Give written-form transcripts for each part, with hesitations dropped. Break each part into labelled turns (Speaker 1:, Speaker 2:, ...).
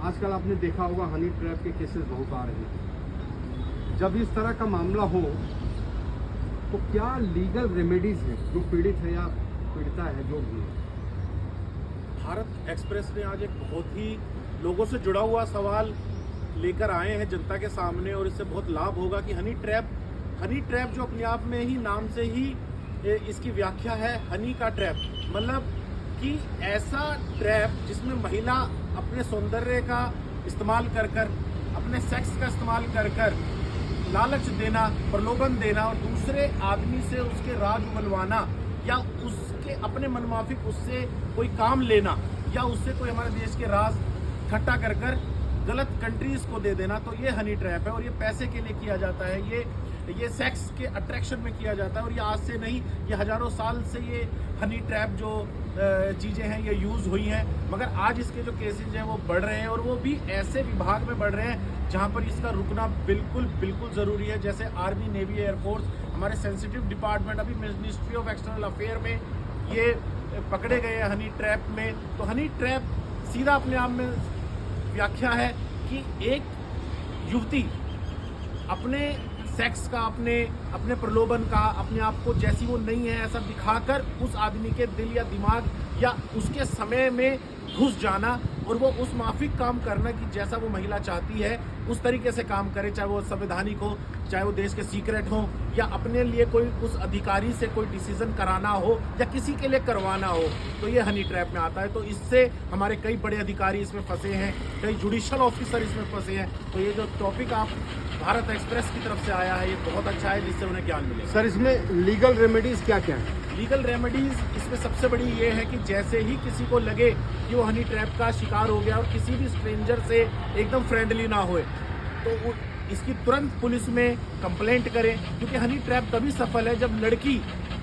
Speaker 1: आजकल आपने देखा होगा हनी ट्रैप के केसेस बहुत आ रहे हैं। जब इस तरह का मामला हो तो क्या लीगल रेमेडीज है जो पीड़ित है या पीड़िता है जो भी है?
Speaker 2: भारत एक्सप्रेस ने आज एक बहुत ही लोगों से जुड़ा हुआ सवाल लेकर आए हैं जनता के सामने, और इससे बहुत लाभ होगा कि हनी ट्रैप जो अपने आप में ही नाम से ही इसकी व्याख्या है, हनी का ट्रैप, मतलब कि ऐसा ट्रैप जिसमें महिला अपने सौंदर्य का इस्तेमाल कर अपने सेक्स का इस्तेमाल कर लालच देना, प्रलोभन देना और दूसरे आदमी से उसके राज उगलवाना या उसके अपने मनमाफिक उससे कोई काम लेना या उससे कोई हमारे देश के राज इकट्ठा कर गलत कंट्रीज को दे देना, तो ये हनी ट्रैप है। और ये पैसे के लिए किया जाता है, ये सेक्स के अट्रैक्शन में किया जाता है। और ये आज से नहीं, ये हजारों साल से ये हनी ट्रैप जो चीज़ें हैं ये यूज़ हुई हैं, मगर आज इसके जो केसेज हैं वो बढ़ रहे हैं, और वो भी ऐसे विभाग में बढ़ रहे हैं जहाँ पर इसका रुकना बिल्कुल ज़रूरी है। जैसे आर्मी, नेवी, एयरफोर्स, हमारे सेंसिटिव डिपार्टमेंट, अभी मिनिस्ट्री ऑफ एक्सटर्नल अफेयर में ये पकड़े गए हैं हनी ट्रैप में। तो हनी ट्रैप सीधा अपने आप में व्याख्या है कि एक युवती अपने सेक्स का, अपने प्रलोभन का, अपने आप को जैसी वो नहीं है ऐसा दिखाकर उस आदमी के दिल या दिमाग या उसके समय में घुस जाना और वो उस माफिक काम करना कि जैसा वो महिला चाहती है उस तरीके से काम करे, चाहे वो संवैधानिक हो, चाहे वो देश के सीक्रेट हो, या अपने लिए कोई उस अधिकारी से कोई डिसीजन कराना हो या किसी के लिए करवाना हो, तो ये हनी ट्रैप में आता है। तो इससे हमारे कई बड़े अधिकारी इसमें फंसे हैं, कई जुडिशियल ऑफिसर इसमें फंसे हैं। तो ये जो टॉपिक आप भारत एक्सप्रेस की तरफ से आया है ये बहुत अच्छा है, जिससे उन्हें ज्ञान मिले।
Speaker 1: सर, इसमें लीगल रेमेडीज क्या क्या है?
Speaker 2: लीगल रेमेडीज इसमें सबसे बड़ी ये है कि जैसे ही किसी को लगे कि वो हनी ट्रैप का शिकार हो गया और किसी भी स्ट्रेंजर से एकदम फ्रेंडली ना होए, तो इसकी तुरंत पुलिस में कंप्लेंट करें, क्योंकि हनी ट्रैप तभी सफल है जब लड़की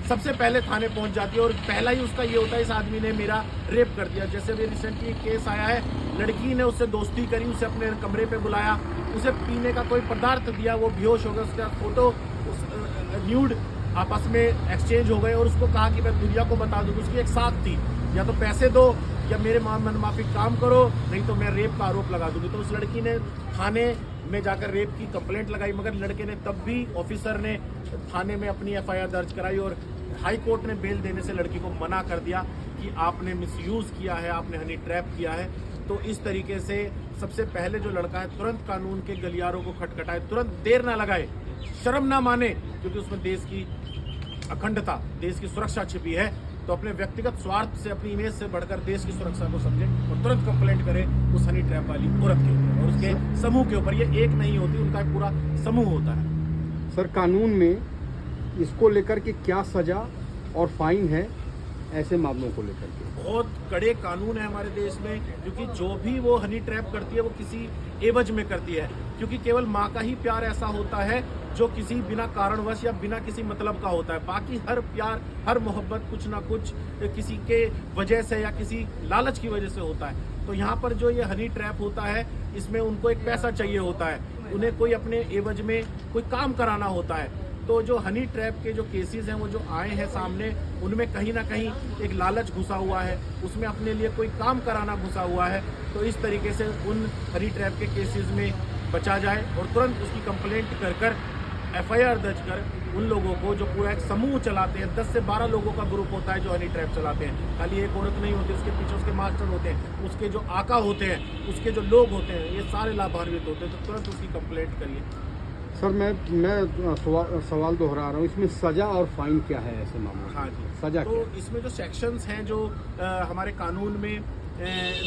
Speaker 2: सबसे पहले थाने पहुंच जाती है और पहला ही उसका ये होता है इस आदमी ने मेरा रेप कर दिया। जैसे अभी रिसेंटली एक केस आया है, लड़की ने उससे दोस्ती करी, उसे अपने कमरे पे बुलाया, उसे पीने का कोई पदार्थ दिया, वो बेहोश हो गया, उसका फोटो न्यूड आपस में एक्सचेंज हो गए और उसको कहा कि मैं दुनिया को बता दूँ। उसकी एक साथ थी, या तो पैसे दो या मेरे मनमाफिक काम करो, नहीं तो मैं रेप का आरोप लगा दूंगी। तो उस लड़की ने थाने में जाकर रेप की कंप्लेंट लगाई, मगर लड़के ने तब भी, ऑफिसर ने थाने में अपनी एफआईआर दर्ज कराई और हाई कोर्ट ने बेल देने से लड़की को मना कर दिया कि आपने मिसयूज किया है, आपने हनी ट्रैप किया है। तो इस तरीके से सबसे पहले जो लड़का है तुरंत कानून के गलियारों को खटखटाए, तुरंत देर ना लगाए, शर्म ना माने, क्योंकि उसमें देश की अखंडता, देश की सुरक्षा छिपी है। तो अपने व्यक्तिगत स्वार्थ से, अपनी इमेज से बढ़कर देश की सुरक्षा को समझे और तुरंत कंप्लेंट करे उस हनी ट्रैप वाली औरत के ऊपर और उसके समूह के ऊपर। ये एक नहीं होती, उनका एक पूरा समूह होता है।
Speaker 1: सर, कानून में इसको लेकर के क्या सजा और फाइन है ऐसे मामलों को लेकर के?
Speaker 2: बहुत कड़े कानून है हमारे देश में, क्योंकि जो भी वो हनी ट्रैप करती है वो किसी एवज में करती है, क्योंकि केवल माँ का ही प्यार ऐसा होता है जो किसी बिना कारणवश या बिना किसी मतलब का होता है। बाकी हर प्यार, हर मोहब्बत कुछ ना कुछ किसी के वजह से या किसी लालच की वजह से होता है। तो यहाँ पर जो ये हनी ट्रैप होता है, इसमें उनको एक पैसा चाहिए होता है, उन्हें कोई अपने एवज में कोई काम कराना होता है। तो जो हनी ट्रैप के जो केसेस हैं वो जो आए हैं सामने, उनमें कहीं ना कहीं एक लालच घुसा हुआ है, उसमें अपने लिए कोई काम कराना घुसा हुआ है। तो इस तरीके से उन हनी ट्रैप के केसेस में बचा जाए और तुरंत उसकी कंप्लेंट कर एफआईआर दर्ज कर उन लोगों को, जो पूरा एक समूह चलाते हैं, 10 से 12 लोगों का ग्रुप होता है जो हनी ट्रैप चलाते हैं, खाली एक औरत नहीं होती, उसके पीछे उसके मास्टर होते हैं, उसके जो आका होते हैं, उसके जो लोग होते हैं, ये सारे लाभान्वित होते हैं। तो तुरंत उसकी कंप्लेंट करिए।
Speaker 1: सर, मैं सवाल दोहरा रहा हूँ, इसमें सजा और फाइन क्या है ऐसे मामलों में?
Speaker 2: हाँ जी,
Speaker 1: सजा
Speaker 2: तो
Speaker 1: क्या?
Speaker 2: इसमें जो सेक्शंस हैं जो हमारे कानून में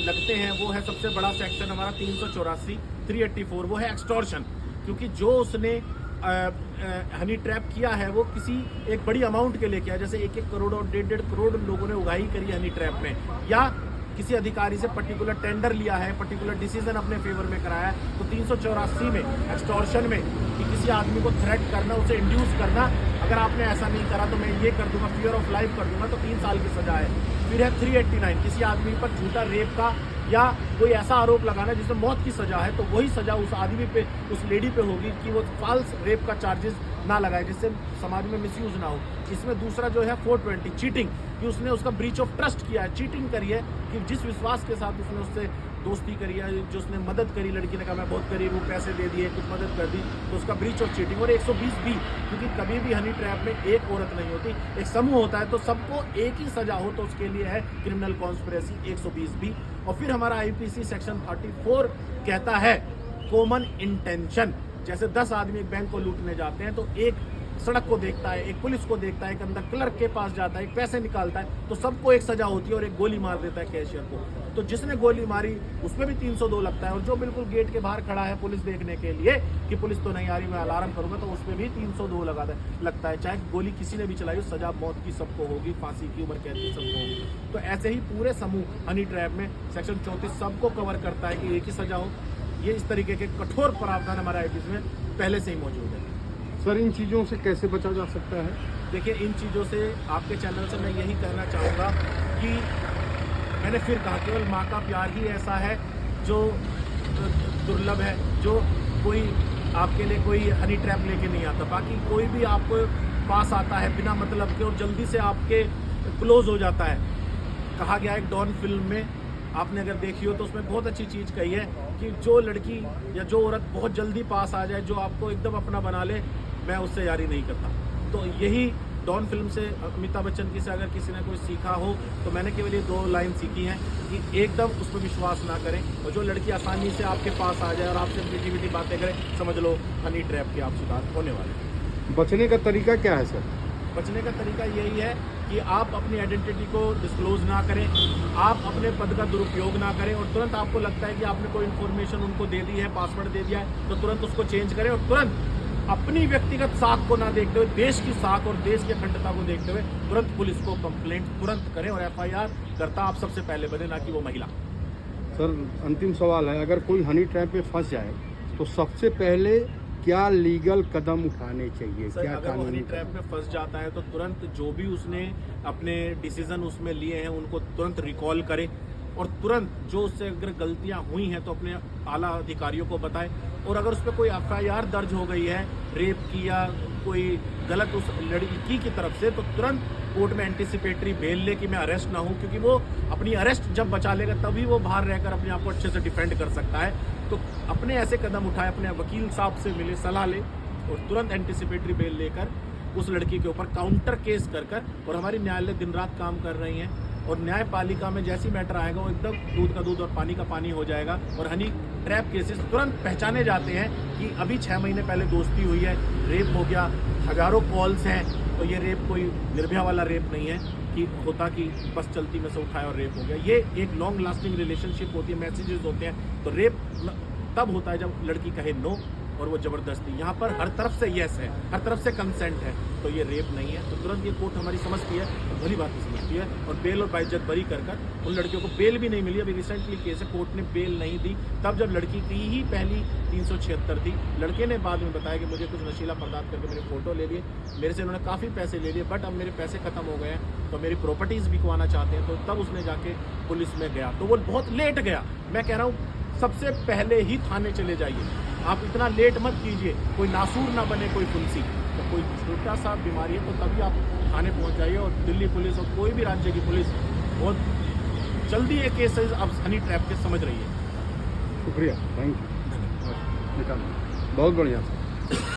Speaker 2: लगते हैं, वो है सबसे बड़ा सेक्शन हमारा 384, 384, वो है एक्सटॉर्शन। क्योंकि जो उसने हनी ट्रैप किया है वो किसी एक बड़ी अमाउंट के लिए किया, जैसे 1-1 करोड़ और 1.5 करोड़ लोगों ने उगाही करी हनी ट्रैप में, या किसी अधिकारी से पर्टिकुलर टेंडर लिया है, पर्टिकुलर डिसीजन अपने फेवर में कराया है। तो 384 में एक्सटॉर्शन में कि किसी आदमी को थ्रेट करना, उसे इंड्यूस करना, अगर आपने ऐसा नहीं करा तो मैं ये कर दूंगा, फियर ऑफ लाइफ कर दूंगा, तो 3 साल की सजा है। फिर है 389, किसी आदमी पर झूठा रेप का या कोई ऐसा आरोप लगाना जिसमें मौत की सजा है, तो वही सजा उस आदमी पे, उस लेडी पे होगी कि वो फॉल्स रेप का चार्जेस ना लगाए, जिससे समाज में मिसयूज ना हो। इसमें दूसरा जो है 420 चीटिंग, कि उसने उसका ब्रीच ऑफ ट्रस्ट किया है, चीटिंग करी है, कि जिस विश्वास के साथ उसने उससे दोस्ती करी है, जो उसने मदद करी, लड़की ने कहा मैं बहुत गरीब हूँ, पैसे दे दिए, कुछ मदद कर दी, तो उसका ब्रीच ऑफ चीटिंग। और 120 भी, क्योंकि कभी भी हनी ट्रैप में एक औरत नहीं होती, एक समूह होता है, तो सबको एक ही सजा हो, तो उसके लिए है क्रिमिनल कॉन्स्पिरेसी 120 भी। और फिर हमारा आईपीसी सेक्शन 34 कहता है कॉमन इंटेंशन, जैसे 10 आदमी एक बैंक को लूटने जाते हैं, तो एक सड़क को देखता है, एक पुलिस को देखता है, एक अंदर क्लर्क के पास जाता है, एक पैसे निकालता है, तो सबको एक सजा होती है, और एक गोली मार देता है कैशियर को। तो जिसने गोली मारी उसमें भी 302 लगता है, और जो बिल्कुल गेट के बाहर खड़ा है पुलिस देखने के लिए कि पुलिस तो नहीं आ रही, मैं अलार्म करूंगा, तो उसमें भी 302 लगता है। चाहे गोली किसी ने भी चलाई हो, सजा मौत की सबको होगी, फांसी की, उम्र कैद की सबको होगी। तो ऐसे ही पूरे समूह हनी ट्रैप में सेक्शन 34 सबको कवर करता है कि एक ही सजा हो। ये इस तरीके के कठोर प्रावधान हमारे आईपीसी में पहले से ही मौजूद है।
Speaker 1: सर, इन चीज़ों से कैसे बचा जा सकता है?
Speaker 2: देखिए, इन चीज़ों से आपके चैनल से मैं यही कहना चाहूँगा कि मैंने फिर कहा, केवल माँ का प्यार ही ऐसा है जो दुर्लभ है, जो कोई आपके लिए कोई हनी ट्रैप लेके नहीं आता। बाकी कोई भी आपको पास आता है बिना मतलब के और जल्दी से आपके क्लोज हो जाता है। कहा गया एक डॉन फिल्म में, आपने अगर देखी हो तो उसमें बहुत अच्छी चीज़ कही है कि जो लड़की या जो औरत बहुत जल्दी पास आ जाए, जो आपको एकदम अपना बना ले, मैं उससे यारी नहीं करता। तो यही डॉन फिल्म से, अमिताभ बच्चन की से अगर किसी ने कोई सीखा हो, तो मैंने केवल ये 2 लाइन सीखी हैं कि एकदम उस पर विश्वास ना करें, और जो लड़की आसानी से आपके पास आ जाए और आपसे मीठी मीठी बातें करे, समझ लो हनी ट्रैप के आप शिकार होने वाले।
Speaker 1: बचने का तरीका क्या है सर?
Speaker 2: बचने का तरीका यही है कि आप अपनी आइडेंटिटी को डिस्क्लोज ना करें, आप अपने पद का दुरुपयोग ना करें, और तुरंत आपको लगता है कि आपने कोई इन्फॉर्मेशन उनको दे दी है, पासवर्ड दे दिया है, तो तुरंत उसको चेंज करें, और तुरंत अपनी व्यक्तिगत साख को ना देखते हुए, देश की साख और देश की अखंडता को देखते हुए तुरंत पुलिस को कंप्लेंट तुरंत करें, और FIR करता आप सबसे पहले बने, ना कि वो महिला।
Speaker 1: सर, अंतिम सवाल है, अगर कोई हनी ट्रैप में फंस जाए तो सबसे पहले क्या लीगल कदम उठाने चाहिए?
Speaker 2: सर,
Speaker 1: क्या
Speaker 2: अगर वो हनी
Speaker 1: कानूनी
Speaker 2: ट्रैप में फंस जाता है तो तुरंत जो भी उसने अपने डिसीजन उसमें लिए हैं उनको तुरंत रिकॉल करे, और तुरंत जो उससे अगर गलतियां हुई हैं तो अपने आला अधिकारियों को बताएं, और अगर उस पर कोई FIR दर्ज हो गई है रेप की या कोई गलत उस लड़की की तरफ से, तो तुरंत कोर्ट में एंटिसिपेटरी बेल ले कि मैं अरेस्ट ना हूं, क्योंकि वो अपनी अरेस्ट जब बचा लेगा तभी वो बाहर रहकर अपने आप को अच्छे से डिफेंड कर सकता है। तो अपने ऐसे कदम उठाए, अपने वकील साहब से मिले, सलाह ले, और तुरंत एंटिसिपेटरी बेल लेकर उस लड़की के ऊपर काउंटर केस कर और हमारी न्यायालय दिन रात काम कर रही हैं, और न्यायपालिका में जैसी मैटर आएगा वो एकदम दूध का दूध और पानी का पानी हो जाएगा, और हनी ट्रैप केसेस तुरंत पहचाने जाते हैं कि अभी 6 महीने पहले दोस्ती हुई है, रेप हो गया, हजारों कॉल्स हैं, तो ये रेप कोई निर्भया वाला रेप नहीं है कि होता कि बस चलती में से उठाया और रेप हो गया। ये एक लॉन्ग लास्टिंग रिलेशनशिप होती है, मैसेजेस होते हैं। तो रेप तब होता है जब लड़की कहे नो और वो जबरदस्ती, यहाँ पर हर तरफ से यस है, हर तरफ से कंसेंट है, तो ये रेप नहीं है। तो तुरंत ये कोर्ट हमारी समझती है, और भली बात समझती है, और बेल और बाइज्जत बरी कर उन लड़कियों को बेल भी नहीं मिली। अभी रिसेंटली केस है, कोर्ट ने बेल नहीं दी, तब जब लड़की की ही पहली 376 थी। लड़के ने बाद में बताया कि मुझे कुछ नशीला पदार्थ करके मेरे फोटो ले लिए, मेरे से उन्होंने काफ़ी पैसे ले लिए, बट अब मेरे पैसे खत्म हो गए हैं, तो मेरी प्रॉपर्टीज़ बिकवाना चाहते हैं। तो तब उसने जाके पुलिस में गया, तो वो बहुत लेट गया। मैं कह रहा हूँ सबसे पहले ही थाने चले जाइए, आप इतना लेट मत कीजिए, कोई नासूर ना बने कोई फुंसी। तो कोई छोटा सा बीमारी है तो तभी आप थाने पहुंच जाइए, और दिल्ली पुलिस और कोई भी राज्य की पुलिस बहुत जल्दी ये केसेस अब हनी ट्रैप के समझ रही है।
Speaker 1: शुक्रिया, थैंक यू, बहुत बढ़िया।